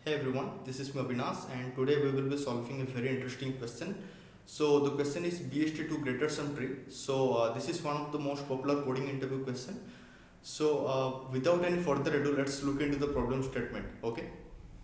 Hey everyone, this is Abhinas and today we will be solving a very interesting question. So the question is BST2 greater sum tree. So this is one of the most popular coding interview question. So without any further ado, let's look into the problem statement. Okay.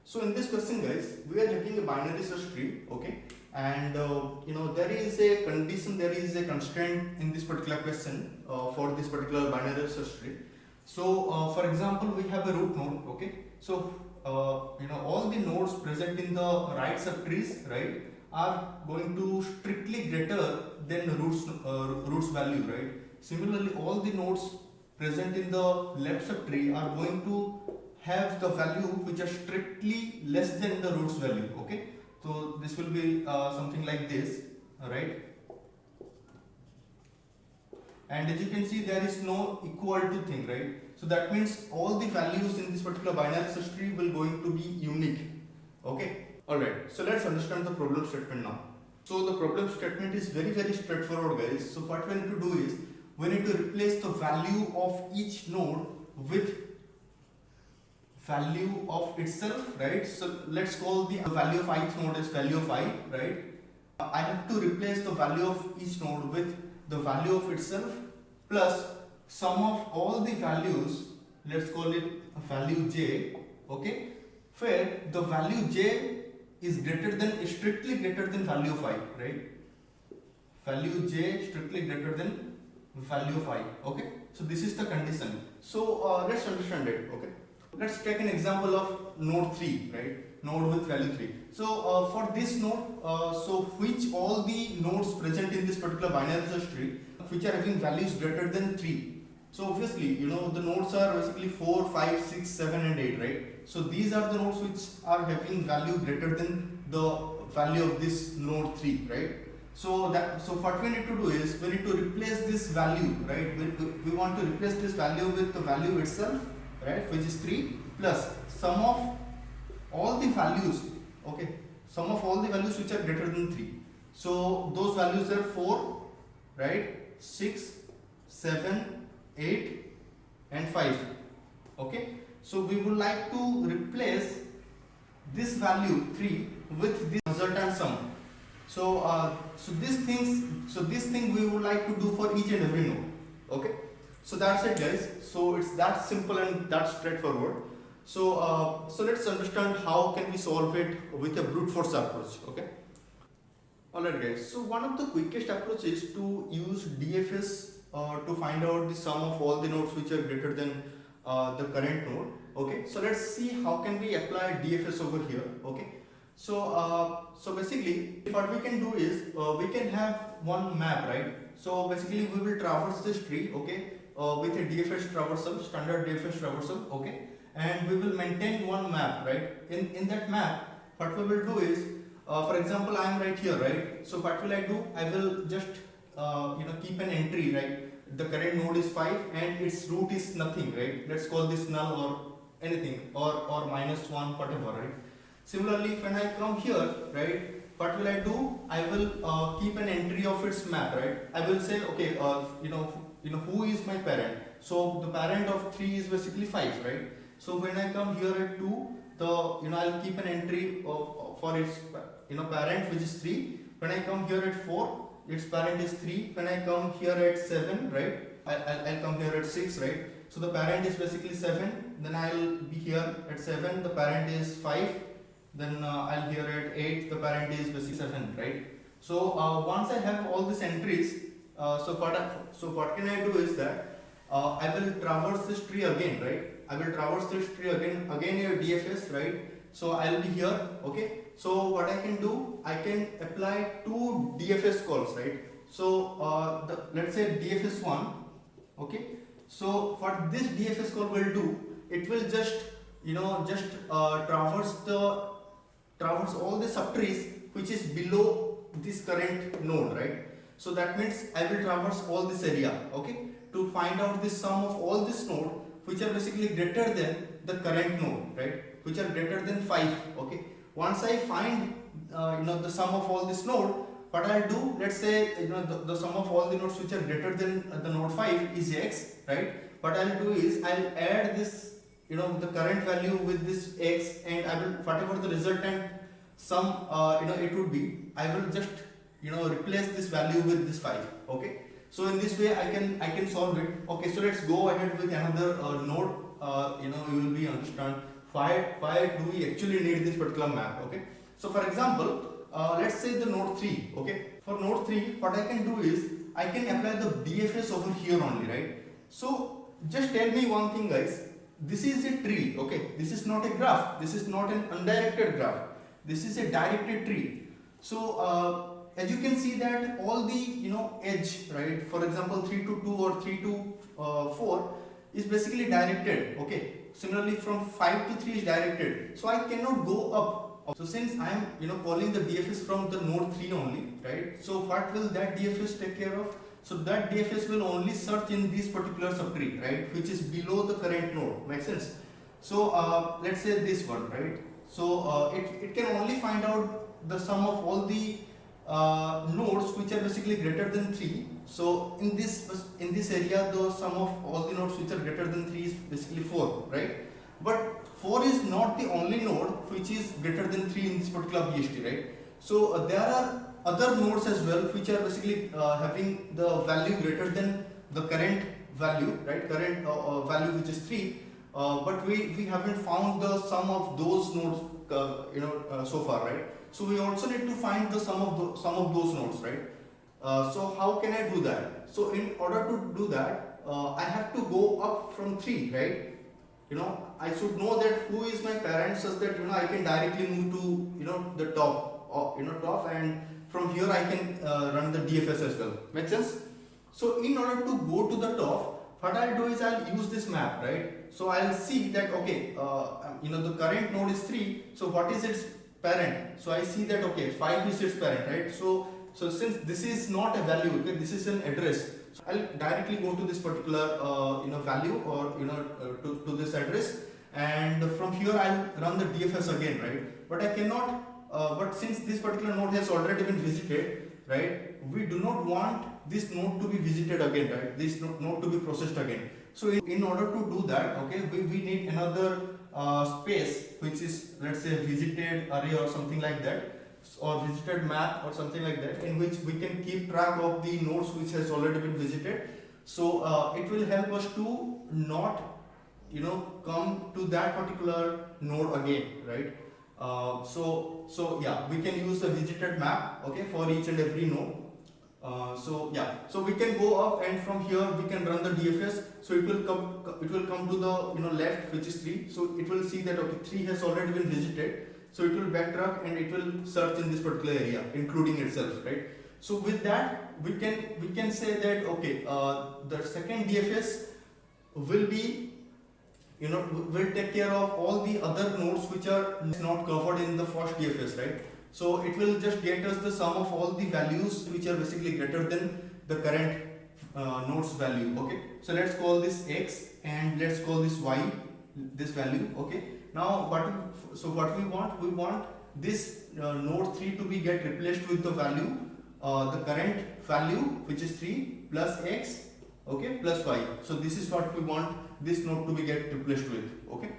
So in this question, guys, we are having a binary search tree. Okay. And there is a condition, there is a constraint in this particular question for this particular binary search tree. So for example, we have a root node. Okay. So all the nodes present in the right subtrees, right, are going to strictly greater than roots value, right. Similarly, all the nodes present in the left subtree are going to have the value which are strictly less than the roots value. Okay, so this will be something like this, right. And as you can see, there is no equal to thing, right? So that means all the values in this particular binary search tree will going to be unique. Okay. Alright. So let's understand the problem statement now. So the problem statement is very straightforward, guys. So what we need to do is we need to replace the value of each node with value of itself, right? So let's call the value of each node as value of I, right? I have to replace the value of each node with the value of itself plus sum of all the values, let's call it value j, okay, where the value j is strictly greater than value of I, right? Value j strictly greater than value of I, okay? So this is the condition. So let's understand it, okay? Let's take an example of node 3, right? Node with value 3. So for this node, so which all the nodes present in this particular binary search tree which are having values greater than 3. So obviously, the nodes are basically 4, 5, 6, 7 and 8, right? So these are the nodes which are having value greater than the value of this node 3, right? So what we need to do is we need to replace this value, right? We want to replace this value with the value itself, right, which is 3 plus sum of all the values, okay, sum of all the values which are greater than 3. So those values are 4, right, 6, 7, 8 and 5, okay. So we would like to replace this value 3 with this resultant sum. So this thing we would like to do for each and every node, okay. So that's it, guys. So it's that simple and that straightforward. So let's understand how can we solve it with a brute force approach, okay. Alright, guys, so one of the quickest approaches to use DFS to find out the sum of all the nodes which are greater than the current node, okay. So let's see how can we apply DFS over here, okay. So basically what we can do is we can have one map, right. So basically we will traverse this tree, okay, with a DFS traversal, standard DFS traversal, okay, and we will maintain one map, right. In that map, what we will do is, for example, I am right here, right. So what will I do? I will just keep an entry, right. The current node is 5 and its root is nothing, right. Let's call this null or anything or -1, whatever, right. Similarly, when I come here, right, what will I do? I will keep an entry of its map, right. I will say, okay, who is my parent? So the parent of 3 is basically 5, right. So when I come here at 2, I'll keep an entry for its parent, which is 3. When I come here at 4, its parent is 3. When I come here at 7, right, I'll come here at 6, right. So the parent is basically 7. Then I'll be here at 7. The parent is 5. Then I'll here at 8. The parent is basically 7, right. So once I have all these entries, so what can I do is that I will traverse this tree again, right. I will traverse this tree again your DFS, right. So I'll be here, okay. So what I can do, I can apply 2 DFS calls, right. So let's say DFS1, okay. So what this DFS call will do, it will just traverse all the subtrees which is below this current node, right. So that means I will traverse all this area, okay, to find out the sum of all this node which are basically greater than the current node, right, which are greater than 5, okay. Once I find the sum of all this node, what I'll do, let's say the sum of all the nodes which are greater than the node 5 is x, right. What I'll do is I'll add this the current value with this x, and I will, whatever the resultant sum it would be, I will just replace this value with this 5. Okay, so in this way I can solve it. Okay, so let's go ahead with another node. You will be understand why do we actually need this particular map. Okay, so for example, let's say the node 3. Okay, for node 3, what I can do is I can apply the DFS over here only, right? So just tell me one thing, guys. This is a tree. Okay, this is not a graph. This is not an undirected graph. This is a directed tree. So as you can see that all the edge, right? For example, 3 to 2 or 3 to 4 is basically directed. Okay. Similarly, from 5 to 3 is directed. So I cannot go up. So since I am calling the DFS from the node 3 only, right? So what will that DFS take care of? So that DFS will only search in this particular subtree, right? Which is below the current node. Makes sense? So let's say this one, right? So it can only find out the sum of all the nodes which are basically greater than 3. So in this area, the sum of all the nodes which are greater than 3 is basically 4, right? But 4 is not the only node which is greater than 3 in this particular BST, right? So there are other nodes as well which are basically having the value greater than the current value, right? Current value which is 3. But we haven't found the sum of those nodes so far, right? So we also need to find the sum of those nodes, right? So how can I do that? So in order to do that, I have to go up from 3, right? I should know that who is my parent, such that I can directly move to the top, top, and from here I can run the DFS as well. Make sense? So in order to go to the top, what I'll do is I'll use this map, right? So I'll see that okay, the current node is 3. So what is its parent? So I see that okay, 5 is its parent, right? So since this is not a value, okay, this is an address. So I'll directly go to this particular value or to this address, and from here I'll run the DFS again, right? But I cannot. But since this particular node has already been visited, right? We do not want this node to be visited again, right? This node to be processed again. So in order to do that, okay, we need another space which is, let's say, visited array or something like that, or visited map or something like that, in which we can keep track of the nodes which has already been visited. So it will help us to not come to that particular node again, right? So yeah, we can use the visited map, okay, for each and every node. So yeah, so we can go up, and from here we can run the DFS. So it will come to the left, which is 3. So it will see that okay, 3 has already been visited. So it will backtrack and it will search in this particular area, including itself, right? So with that, we can say that okay, the second DFS will be will take care of all the other nodes which are not covered in the first DFS, right? So it will just get us the sum of all the values which are basically greater than the current node's value. Okay, so let's call this x and let's call this y, this value. Okay, now what we want this node 3 to be get replaced with the value, the current value, which is 3 plus x, okay, plus y. So this is what we want this node to be get replaced with. Okay,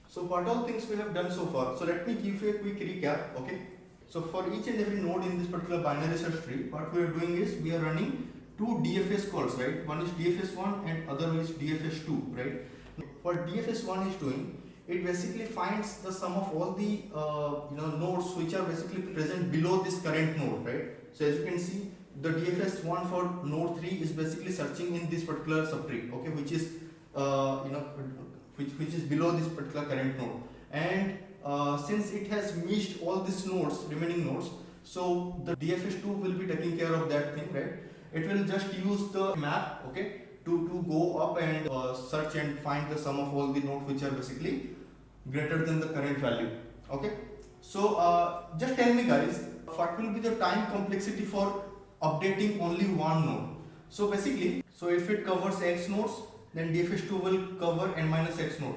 so what all things we have done so far. So let me give you a quick recap. Okay, so for each and every node in this particular binary search tree, what we are doing is we are running two DFS calls, right? One is DFS1 and other is DFS2, right? What DFS1 is doing, it basically finds the sum of all the nodes which are basically present below this current node, right? So as you can see, the DFS1 for node 3 is basically searching in this particular subtree, okay, which is which is below this particular current node, and since it has missed all these nodes, remaining nodes, so the DFS2 will be taking care of that thing, right? It will just use the map, okay, to go up and search and find the sum of all the nodes which are basically greater than the current value. Okay, so just tell me, guys, what will be the time complexity for updating only one node? So basically, so if it covers x nodes, then DFS2 will cover n minus x node.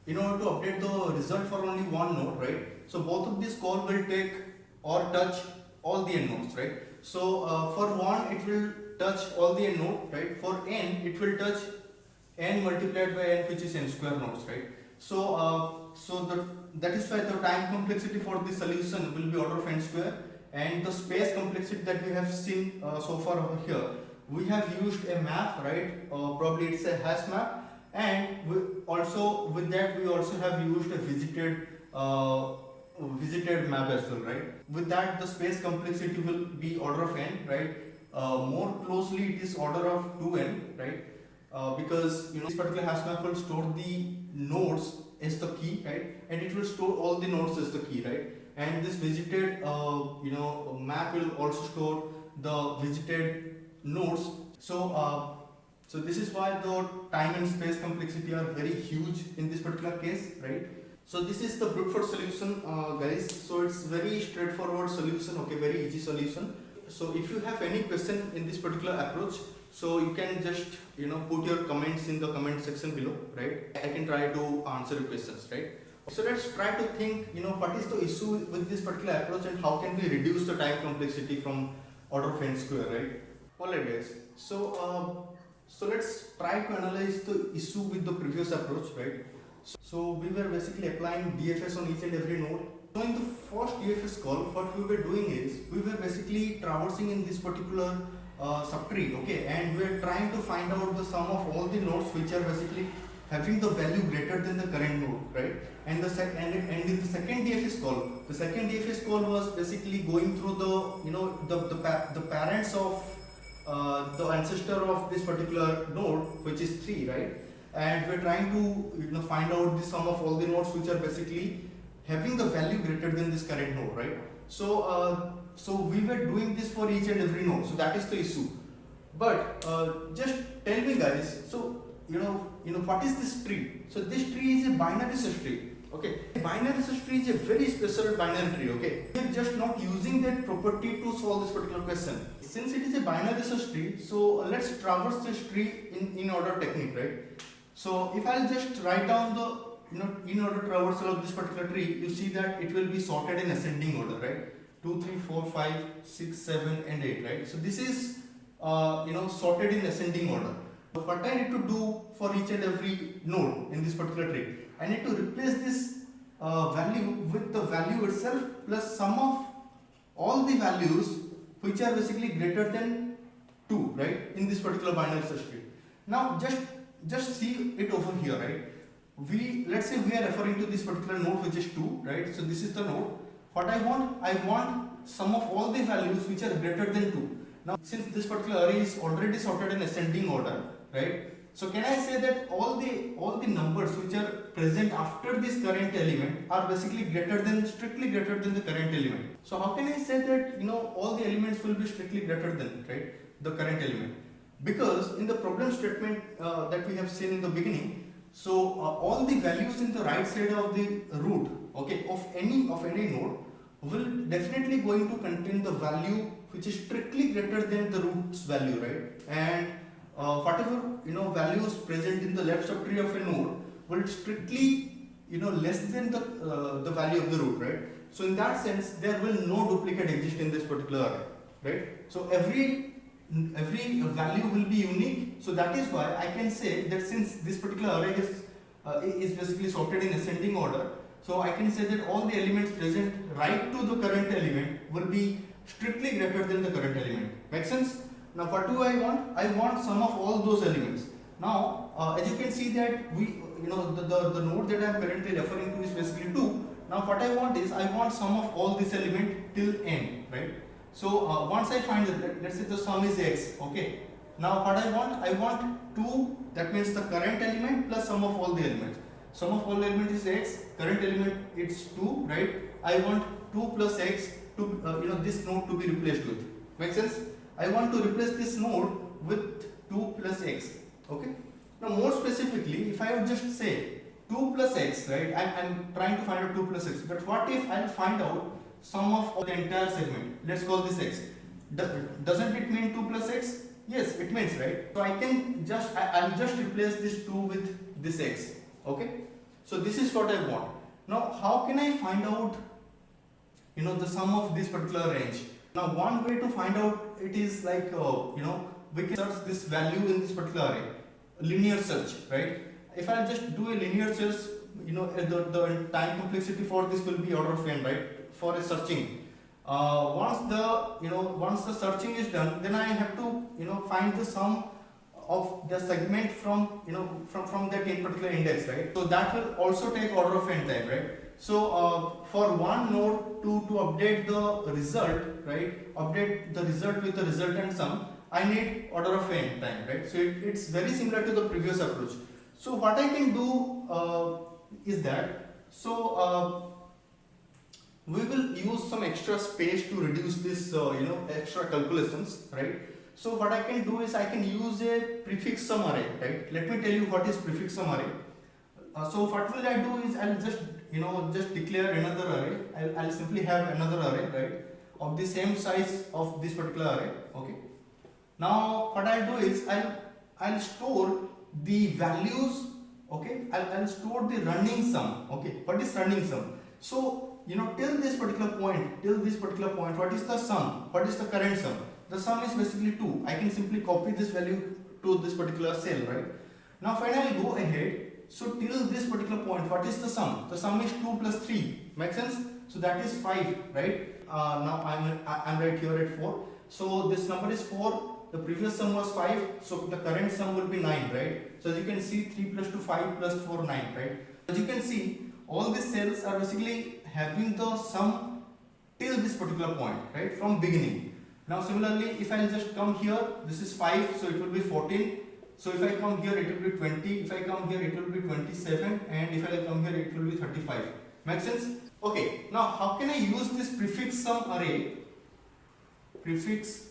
In order to update the result for only one node, right? So both of these call will take or touch all the n nodes, right? So for 1 it will touch all the n node, right? For n it will touch n multiplied by n, which is n square nodes, right? That is why the time complexity for the solution will be order of n square, and the space complexity that we have seen so far over here, we have used a map, right? Probably it's a hash map, and we also with that we also have used a visited map as well, right? With that the space complexity will be order of n, right? More closely it is order of 2n, right? Because this particular hash map will store the nodes as the key, right? And it will store all the nodes as the key, right? And this visited map will also store the visited nodes. So this is why the time and space complexity are very huge in this particular case, right? So this is the brute force solution, guys. So it's very straightforward solution, okay, very easy solution. So if you have any question in this particular approach, so you can just put your comments in the comment section below, right? I can try to answer your questions, right? So let's try to think, what is the issue with this particular approach and how can we reduce the time complexity from order of n square, right? Alright guys, so let's try to analyze the issue with the previous approach, right? So we were basically applying DFS on each and every node. So in the first DFS call, what we were doing is, we were basically traversing in this particular subtree, okay, and we are trying to find out the sum of all the nodes which are basically having the value greater than the current node, right? And in the second DFS call was basically going through the parents of the ancestor of this particular node, which is 3, right? And we're trying to find out the sum of all the nodes which are basically having the value greater than this current node, right? So we were doing this for each and every node, so that is the issue. But just tell me guys, so what is this tree? So this tree is a binary search tree, okay? A binary search tree is a very special binary tree, okay? We are just not using that property to solve this particular question. Since it is a binary search tree, so let's traverse this tree in order technique, right? So if I'll just write down the in order traversal of this particular tree, you see that it will be sorted in ascending order, right? 2, 3, 4, 5, 6, 7 and 8, right? So this is sorted in ascending order. So what I need to do for each and every node in this particular tree, I need to replace this value with the value itself plus sum of all the values which are basically greater than 2, right, in this particular binary search tree. Now just see it over here, right? Let's say we are referring to this particular node which is 2, right? So this is the node. What I want sum of all the values which are greater than 2. Now since this particular array is already sorted in ascending order, right? So can I say that all the numbers which are present after this current element are basically strictly greater than the current element? So how can I say that all the elements will be strictly greater than, right, the current element? Because in the problem statement that we have seen in the beginning, so all the values in the right side of the root, okay, of any node will definitely going to contain the value which is strictly greater than the root's value, right? And whatever values present in the left subtree of a node will strictly less than the value of the root, right? So in that sense, there will no duplicate exist in this particular array, right? So every value will be unique. So that is why I can say that since this particular array is basically sorted in ascending order, so I can say that all the elements present right to the current element will be strictly greater than the current element. Make sense? Now what do I want? I want sum of all those elements. Now as you can see that the node that I am currently referring to is basically 2. Now what I want is I want sum of all this element till n, right? So once I find that, let's say the sum is x, okay? Now what I want 2, that means the current element plus sum of all the elements. Sum of all the element is x, current element it's 2, right? I want 2 plus x to this node to be replaced with. Make sense? I want to replace this node with 2 plus x, okay? Now more specifically, if I would just say 2 plus x, right? I'm trying to find out 2 plus x, but what if I'll find out sum of the entire segment? Let's call this x. Doesn't it mean 2 plus x? Yes, it means, right? So I can I'll just replace this 2 with this x, okay? So this is what I want. Now how can I find out the sum of this particular range? Now one way to find out it is like we can search this value in this particular array, linear search, right? If I just do a linear search the time complexity for this will be order of n, right, for a searching. Once the searching is done, then I have to find the sum of the segment from from that particular index, right? So that will also take order of n time, right? So for one node to update the result, right, update the result with the resultant sum, I need order of n time, right? So it's very similar to the previous approach. So what I can do is that, we will use some extra space to reduce this extra calculations, right? So what I can do is I can use a prefix sum array, right? Let me tell you what is prefix sum array. So what will I do is I'll just declare another array. I'll simply have another array, right, of the same size of this particular array. Okay. Now what I'll do is I'll store the values. Okay. I'll store the running sum. Okay. What is running sum? So till this particular point, what is the sum? What is the current sum? The sum is basically 2. I can simply copy this value to this particular cell, right? Now finally go ahead. So till this particular point, what is the sum? The sum is 2 plus 3. Make sense? So that is 5, right? Now I'm right here at 4. So this number is 4. The previous sum was 5. So the current sum will be 9, right? So as you can see, 3 plus 2, 5 plus 4, 9, right? As you can see, all these cells are basically having the sum till this particular point, right, from beginning. Now similarly, if I just come here, this is 5, so it will be 14. So if I come here, it will be 20. If I come here, it will be 27. And if I come here, it will be 35. Make sense? Okay. Now how can I use this prefix sum array? Prefix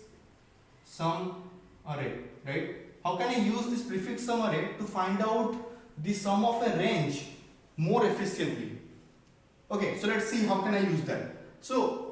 sum array, right? How can I use this prefix sum array to find out the sum of a range more efficiently? Okay, so let's see how can I use that. So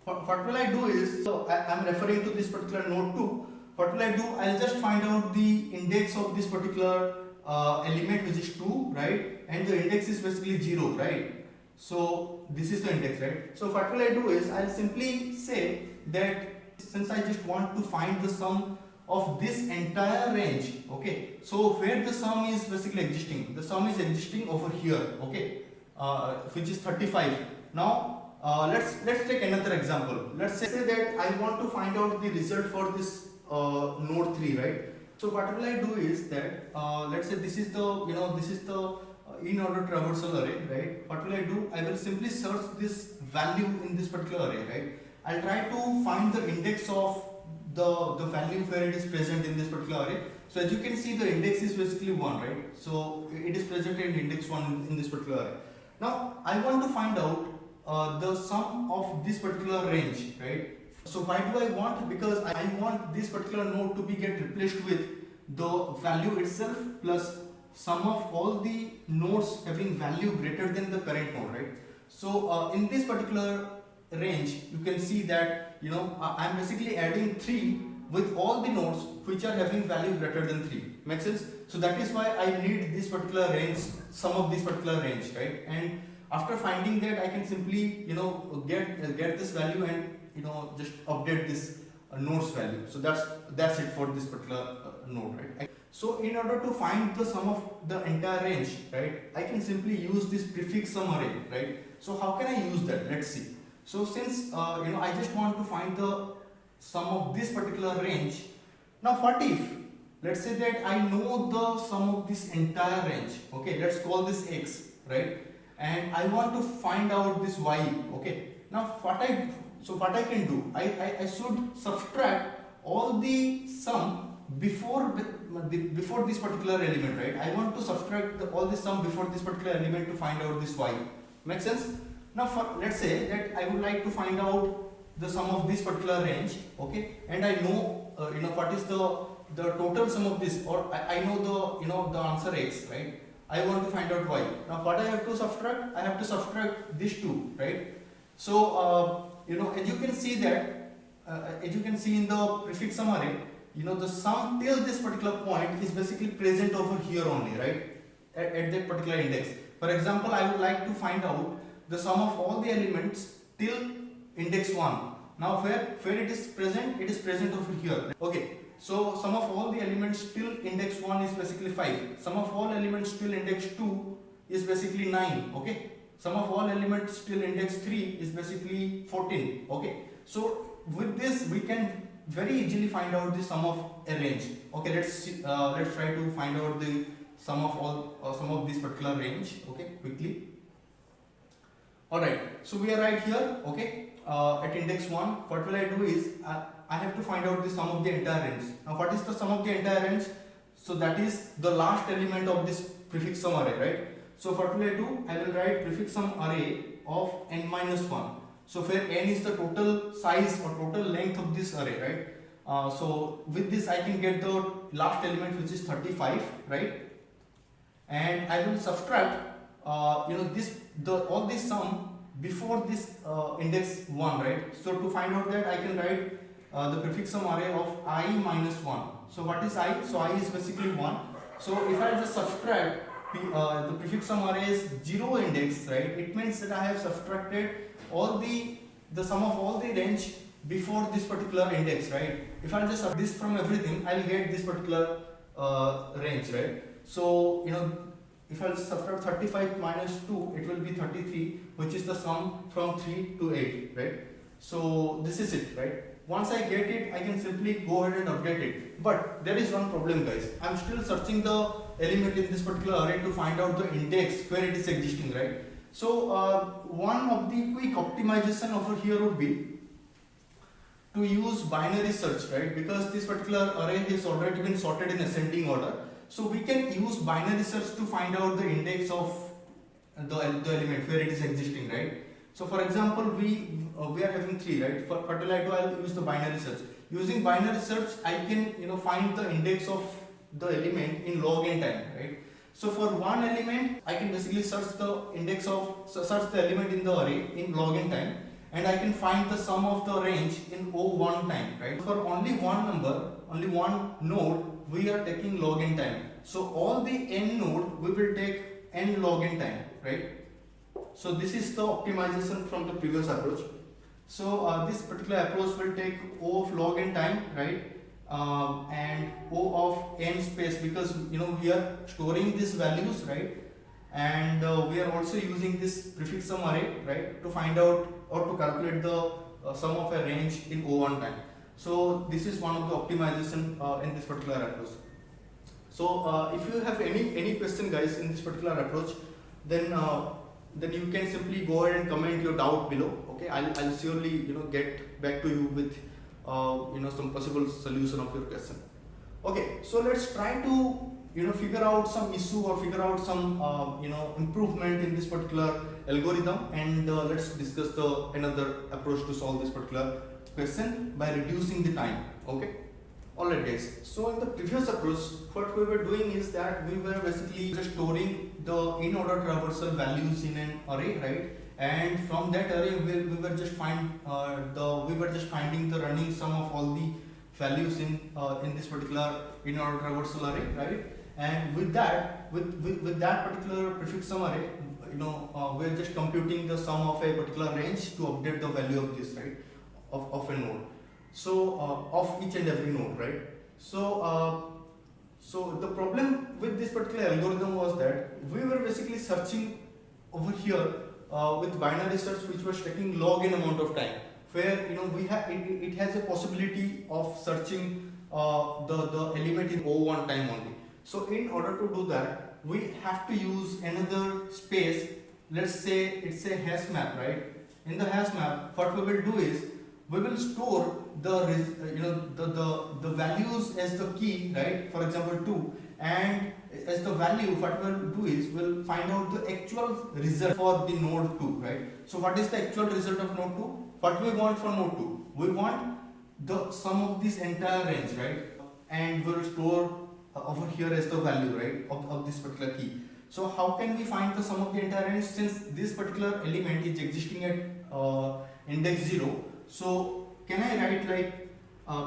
what will I do is, so I'm referring to this particular node 2. What will I do? I'll just find out the index of this particular element, which is 2, right? And the index is basically 0, right? So this is the index, right? So what will I do is, I'll simply say that since I just want to find the sum of this entire range, okay, so where the sum is basically existing, the sum is existing over here, okay, which is 35. Now let's take another example. Let's say that I want to find out the result for this node 3, right? So what will I do is that let's say this is the in order traversal array, right? What will I do? I will simply search this value in this particular array, right? I'll try to find the index of the value where it is present in this particular array. So as you can see, the index is basically 1, right? So it is present in index 1 in this particular array. Now I want to find out the sum of this particular range, right? So why do I want? Because I want this particular node to be get replaced with the value itself plus sum of all the nodes having value greater than the current node, right? So in this particular range, you can see that I'm basically adding 3 with all the nodes which are having value greater than 3. Make sense? So that is why I need this particular range, sum of this particular range, right? And after finding that, I can simply get this value and just update this node's value. So that's it for this particular node, right? So in order to find the sum of the entire range, right, I can simply use this prefix sum array, right? So how can I use that? Let's see. So since I just want to find the sum of this particular range. Now what if, let's say that I know the sum of this entire range, okay, let's call this x, right, and I want to find out this y, okay. Now what I can do, I should subtract all the sum before this particular element, right? I want to subtract all the sum before this particular element to find out this y. Make sense? Now let's say that I would like to find out the sum of this particular range, okay, and I know what is the total sum of this, or I know the answer x, right? I want to find out y. Now what I have to subtract? I have to subtract this 2, right? So as you can see that as you can see in the prefix sum array, the sum till this particular point is basically present over here only, right, at that particular index. For example, I would like to find out the sum of all the elements till index 1. Now where it is present over here. Okay, so sum of all the elements till index 1 is basically 5. Sum of all elements till index 2 is basically 9. Okay, sum of all elements till index 3 is basically 14. Okay, so with this we can very easily find out the sum of a range. Okay, let's try to find out the sum of all sum of this particular range. Okay, quickly. Alright, so we are right here. Okay, at index 1. What will I do is I have to find out the sum of the entire range. Now what is the sum of the entire range? So that is the last element of this prefix sum array, right? So what will I do? I will write prefix sum array of n minus 1. So where n is the total size or total length of this array, right? So with this I can get the last element, which is 35, right? And I will subtract all this sum before this index 1, right? So to find out that, I can write the prefix sum array of I minus 1. So what is I? So I is basically 1. So if I just subtract the prefix sum array is 0 index, right? It means that I have subtracted all the sum of all the range before this particular index, right? If I just subtract this from everything, I'll get this particular range, right? So if I subtract 35 minus 2, it will be 33, which is the sum from 3 to 8, right? So this is it, right? Once I get it, I can simply go ahead and update it. But there is one problem, guys. I'm still searching the element in this particular array to find out the index where it is existing, right? So one of the quick optimization over here would be to use binary search, right? Because this particular array has already been sorted in ascending order. So we can use binary search to find out the index of the element where it is existing, right? So for example, we are having 3, right? For what will I do? I'll use the binary search. Using binary search, I can find the index of the element in log n time, right? So for one element, I can basically search the element in the array in log n time, and I can find the sum of the range in O1 time, right? For only one number, only one node, we are taking log n time. So all the n node, we will take n log n time, right? So this is the optimization from the previous approach. So this particular approach will take O of log n time, right? And O of n space, because we are storing these values, right? And we are also using this prefix sum array, right, to find out or to calculate the sum of a range in O1 time. So this is one of the optimization in this particular approach. So if you have any question, guys, in this particular approach, then you can simply go ahead and comment your doubt below. Okay, I'll surely get back to you with some possible solution of your question. Okay, so let's try to figure out some issue or figure out some improvement in this particular algorithm, and let's discuss another approach to solve this particular question by reducing the time. Okay, alright, guys. So in the previous approach, what we were doing is that we were basically just storing the in order traversal values in an array, right? And from that array, we were just finding the running sum of all the values in this particular in order traversal array, right? And with that particular prefix sum array, we are just computing the sum of a particular range to update the value of this, right, of a node. So of each and every node, right? So the problem with this particular algorithm was that we were basically searching over here with binary search, which was taking log n amount of time, where it has a possibility of searching the element in O1 time only. So in order to do that, we have to use another space. Let's say it's a hash map, right? In the hash map, what we will do is we will store the values as the key, right? For example, 2, and as the value, what we will do is we'll find out the actual result for the node 2, right? So what is the actual result of node 2? What we want for node 2? We want the sum of this entire range, right? And we'll store over here as the value, right, of this particular key. So how can we find the sum of the entire range, since this particular element is existing at index 0? So can I write like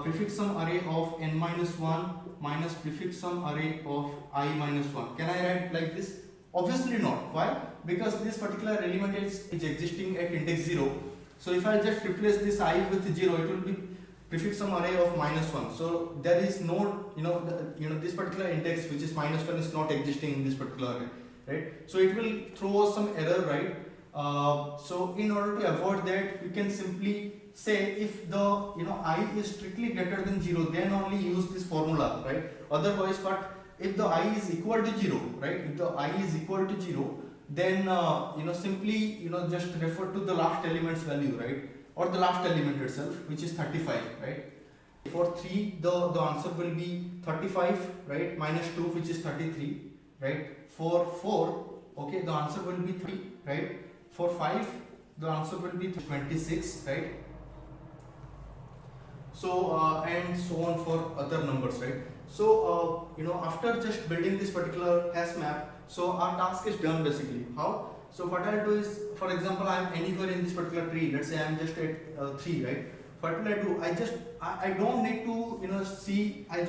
prefix sum array of n minus 1 minus prefix sum array of I minus 1? Can I write like this? Obviously not. Why? Because this particular element is existing at index 0. So if I just replace this I with 0, it will be prefix sum array of minus 1. So there is no, this particular index which is minus 1 is not existing in this particular array, right? So it will throw us some error, right? So in order to avoid that, we can simply say if the I is strictly greater than 0, then only use this formula, right? Otherwise, but if the I is equal to 0, right? If the I is equal to 0, then simply just refer to the last element's value, right? Or the last element itself, which is 35, right? For 3, the answer will be 35, right? Minus 2, which is 33, right? For 4, okay, the answer will be 3, right? For 5, the answer will be 26, right? So and so on for other numbers, right? So after just building this particular hash map, so our task is done basically. How? So what I'll do is, for example, I'm anywhere in this particular tree. Let's say I'm just at 3, right? What will I do? I don't need to see. I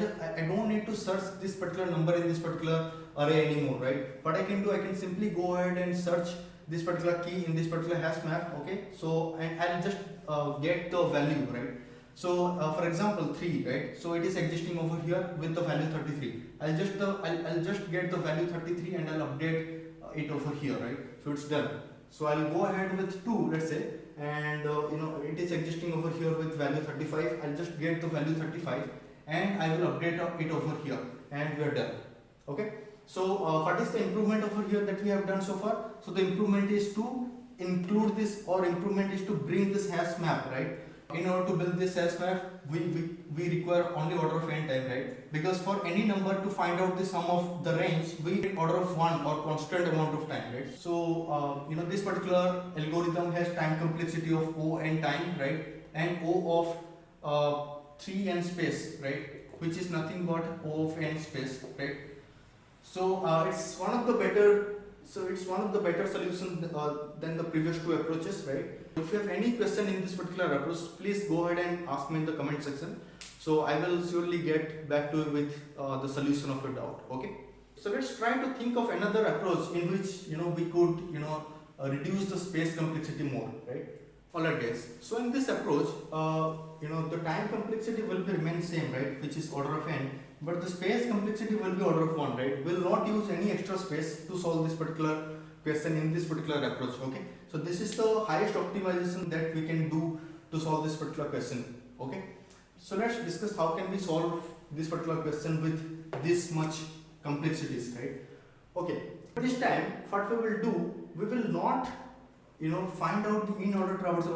don't need to search this particular number in this particular array anymore, right? What I can do, I can simply go ahead and search this particular key in this particular hash map. Okay, so and I'll just get the value, right? So for example 3, right? So it is existing over here with the value 33. I'll just get the value 33 and I'll update it over here, right? So it's done. So I'll go ahead with 2, let's say, and it is existing over here with value 35. I'll just get the value 35 and I will update it over here, and we are done. Okay. So what is the improvement over here that we have done so far? So the improvement is to include this, or improvement is to bring this hash map, right? In order to build this hash map, we require only order of n time, right? Because for any number to find out the sum of the range, we need order of 1 or constant amount of time, right? So this particular algorithm has time complexity of O n time, right? And O of 3 n space, right? Which is nothing but O of n space, right? So it's one of the better solutions than the previous 2 approaches, right? If you have any question in this particular approach, please go ahead and ask me in the comment section. So I will surely get back to you with the solution of your doubt. Okay. So let's try to think of another approach in which we could reduce the space complexity more, right? Alright guys. So in this approach, the time complexity will be remain same, right? Which is order of n. But the space complexity will be order of 1, right? We'll not use any extra space to solve this particular question in this particular approach, okay? So this is the highest optimization that we can do to solve this particular question, okay? So let's discuss how can we solve this particular question with this much complexities, right? Okay, this time what we will do, we will not find out the in-order traversal,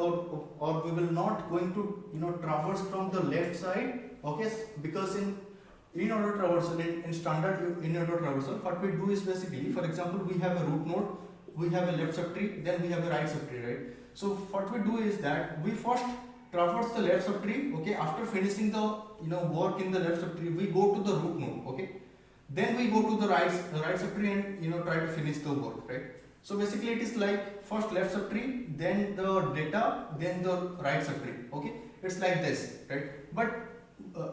or we will not going to traverse from the left side, okay? Because in order traversal, in standard in-order traversal, what we do is basically, for example, we have a root node, we have a left subtree, then we have a right subtree, right? So what we do is that we first traverse the left subtree, okay? After finishing the work in the left subtree, we go to the root node, okay? Then we go to the right subtree and try to finish the work, right? So basically it is like first left subtree, then the data, then the right subtree, okay? It's like this, right? But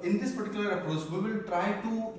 in this particular approach, we will try to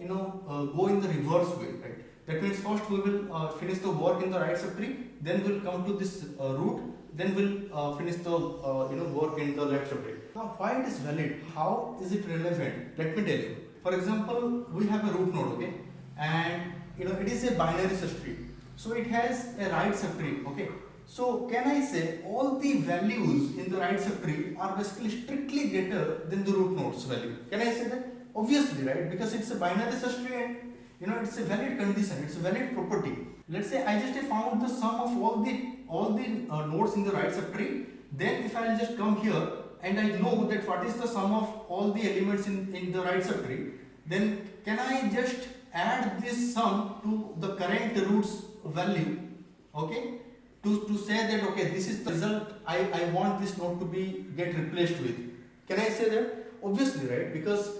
go in the reverse way, right? That means first we will finish the work in the right subtree, then we'll come to this root, then we'll finish the work in the left subtree. Now, why it is valid? How is it relevant? Let me tell you. For example, we have a root node, okay, and it is a binary search tree, so it has a right subtree, okay. So can I say all the values in the right subtree are basically strictly greater than the root node's value? Can I say that? Obviously, right? Because it's a binary search tree and it's a valid condition, it's a valid property. Let's say I just found the sum of all the nodes in the right subtree. Then if I just come here and I know that what is the sum of all the elements in the right subtree, then can I just add this sum to the current root's value, okay? To say that okay, this is the result I want this node to get replaced with. Can I say that? Obviously, right? Because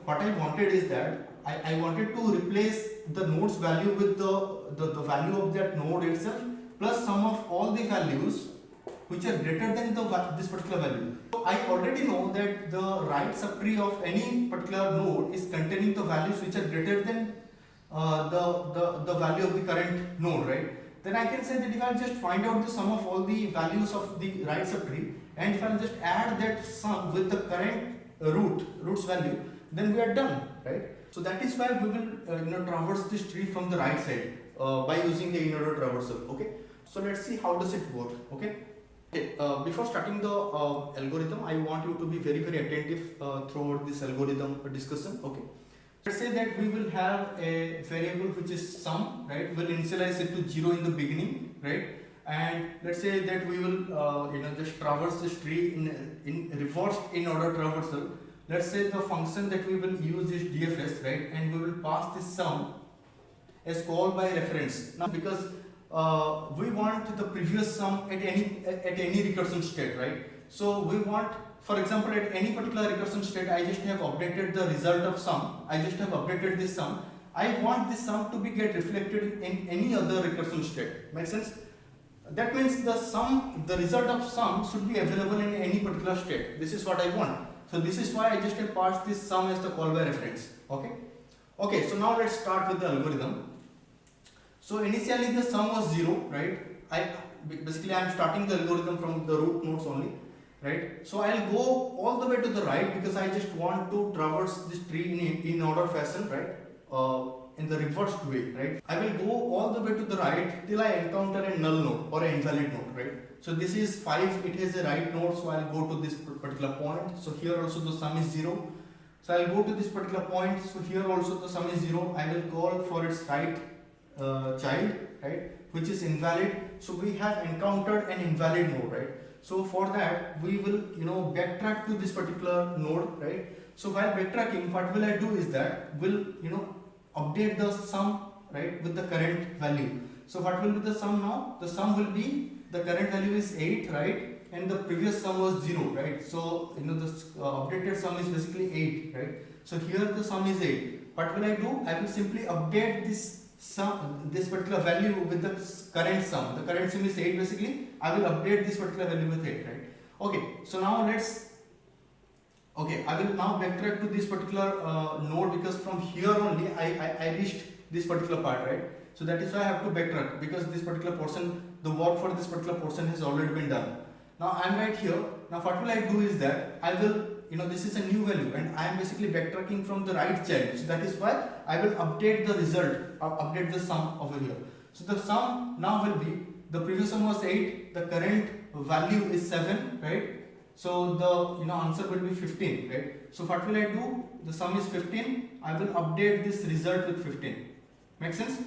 what I wanted is that I wanted to replace the node's value with the value of that node itself plus sum of all the values which are greater than this particular value. So I already know that the right subtree of any particular node is containing the values which are greater than the value of the current node, right? Then I can say that if I just find out the sum of all the values of the right subtree, and if I just add that sum with the current root's value, then we are done, right? So that is why we will traverse this tree from the right side. by using the in-order traversal. Okay, so let's see how does it work. Okay. Before starting the algorithm, I want you to be very attentive throughout this algorithm discussion. Okay. Let's say that we will have a variable which is sum, right? We'll initialize it to 0 in the beginning, right? And let's say that we will just traverse this tree in reverse in order traversal. Let's say the function that we will use is DFS, right? And we will pass this sum as called by reference. Now because we want the previous sum at any recursion state, right? So we want, for example, at any particular recursion state, I just have updated the result of sum. I just have updated this sum. I want this sum to be get reflected in any other recursion state. Make sense? That means the result of sum should be available in any particular state. This is what I want. So this is why I just have passed this sum as the call by reference. Okay. Okay. So now let's start with the algorithm. So initially the sum was 0, right? Basically I'm starting the algorithm from the root nodes only, right? So I'll go all the way to the right because I just want to traverse this tree in order fashion, right? In the reversed way, right? I will go all the way to the right till I encounter a null node or an invalid node, right? So this is 5, it has a right node, so I'll go to this particular point. So here also the sum is 0. So I'll go to this particular point. So here also the sum is 0. I will call for its right child, right, which is invalid. So we have encountered an invalid node, right? So for that we will backtrack to this particular node, right? So while backtracking, what will I do is that will update the sum, right, with the current value. So what will be the sum now? The sum will be, the current value is 8, right, and the previous sum was 0, right? So the updated sum is basically 8, right? So here the sum is 8. What will I do? I will simply update this sum, this particular value with the current sum. The current sum is 8 basically. I will update this particular value with 8, right? Okay, so now I will now backtrack to this particular node because from here only I reached this particular part, right? So that is why I have to backtrack because this particular portion, the work for this particular portion has already been done. Now I am right here. Now what will I do is that I will, this is a new value and I am basically backtracking from the right child. So that is why I will update the result, update the sum over here. So the sum now will be, the previous sum was 8, the current value is 7, right? So the answer will be 15, right? So what will I do? The sum is 15. I will update this result with 15. Make sense?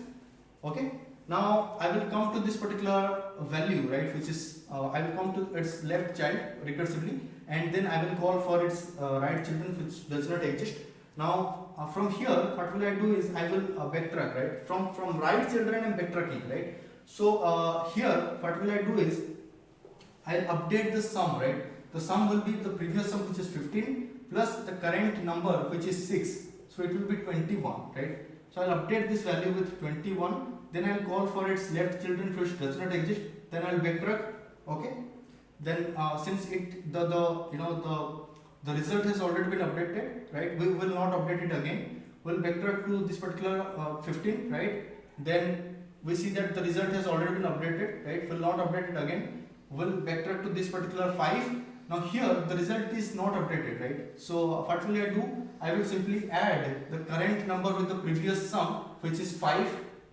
Okay. Now I will come to this particular value, right? Which is I will come to its left child recursively, and then I will call for its right children, which does not exist. Now from here, what will I do is I will backtrack, right? From right children I'm backtracking, right? So here what will I do is I'll update the sum, right? The sum will be the previous sum, which is 15, plus the current number, which is 6. So it will be 21, right? So I'll update this value with 21. Then I'll call for its left children, which does not exist. Then I'll backtrack. Okay. Then since the result has already been updated, right? We will not update it again. We'll backtrack to this particular 15, right? Then we see that the result has already been updated, right? We'll not update it again. We'll backtrack to this particular 5. Now here the result is not updated, right? So what will I do? I will simply add the current number with the previous sum, which is 5.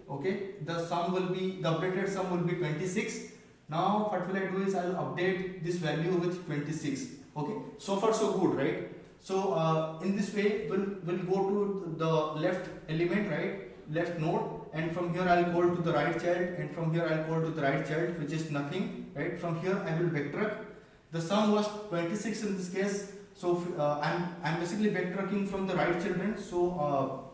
Okay, the updated sum will be 26. Now what will I do is I will update this value with 26. Okay, so far so good, right? So in this way we'll go to the left element, right, left node, and from here I'll call to the right child, and from here I'll call to the right child, which is nothing, right? From here I will backtrack. The sum was 26 in this case, so I'm basically backtracking from the right children. So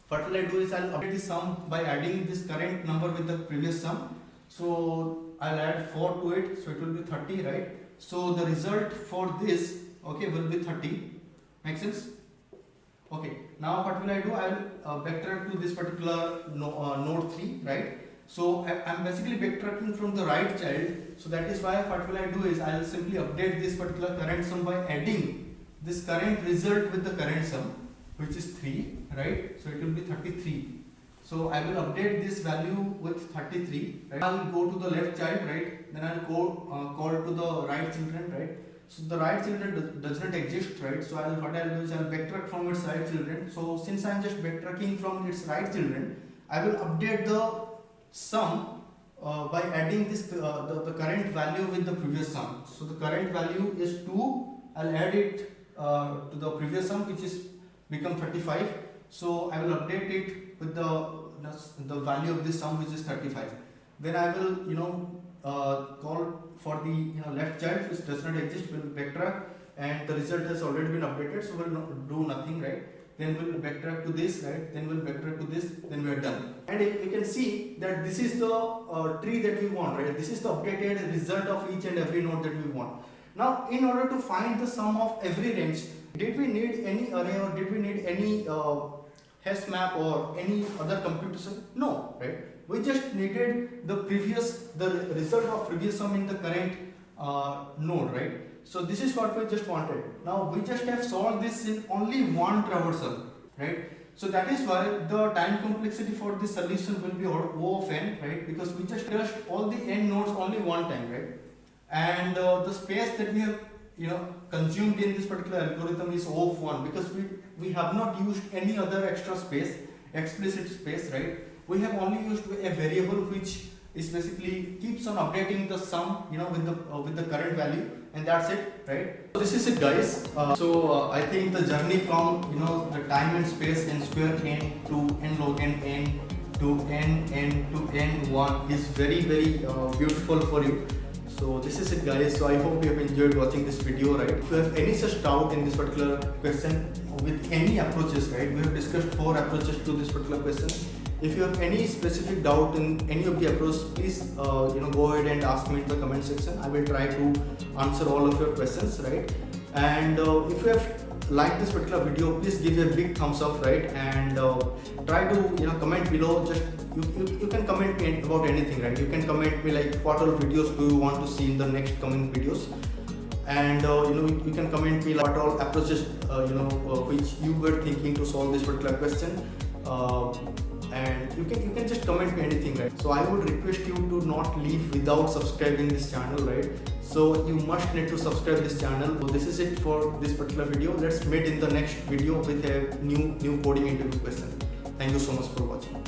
what will I do is I'll update the sum by adding this current number with the previous sum. So I'll add 4 to it, so it will be 30, right? So the result for this, okay, will be 30. Make sense? Okay. Now what will I do? I will backtrack to this particular node 3, right? So I'm basically backtracking from the right child. So that is why what will I do is I will simply update this particular current sum by adding this current result with the current sum, which is 3, right? So it will be 33. So I will update this value with 33, right? I will go to the left child, right? Then I will call to the right children, right? So the right children does not exist, right? So what I will do is I will backtrack from its right children. So since I am just backtracking from its right children, I will update the sum by adding this the current value with the previous sum. So the current value is 2. I'll add it to the previous sum, which is become 35. So I will update it with the value of this sum, which is 35. Then I will call for the left child, which does not exist, will backtrack, and the result has already been updated, so we'll not do nothing, right? Then we'll backtrack to this, right? Then we'll backtrack to this, then we are done. And you can see that this is the tree that we want, right? This is the updated result of each and every node that we want. Now, in order to find the sum of every range, did we need any array, or did we need any hash map or any other computation? No, right? We just needed the result of previous sum in the current node, right? So this is what we just wanted. Now we just have solved this in only one traversal, right? So that is why the time complexity for this solution will be O of n, right? Because we just touched all the n nodes only one time, right? And the space that we have consumed in this particular algorithm is O of 1, because we have not used any other extra space, explicit space, right? We have only used a variable which is basically keeps on updating the sum with the current value, and that's it, right? So this is it, guys. I think the journey from the time and space n square n to n log n to n to n1 is very beautiful for you. So this is it, guys. So I hope you have enjoyed watching this video, right? If you have any such doubt in this particular question with any approaches, right? We have discussed 4 approaches to this particular question. If you have any specific doubt in any of the approaches, please go ahead and ask me in the comment section. I will try to answer all of your questions, right? And if you have liked this particular video, please give a big thumbs up, right? And try to comment below. Just you can comment me about anything, right? You can comment me like what all videos do you want to see in the next coming videos, and you can comment me like what all approaches which you were thinking to solve this particular question. And you can just comment me anything, right? So I would request you to not leave without subscribing this channel, right? So you must need to subscribe this channel. So this is it for this particular video. Let's meet in the next video with a new coding interview question. Thank you so much for watching.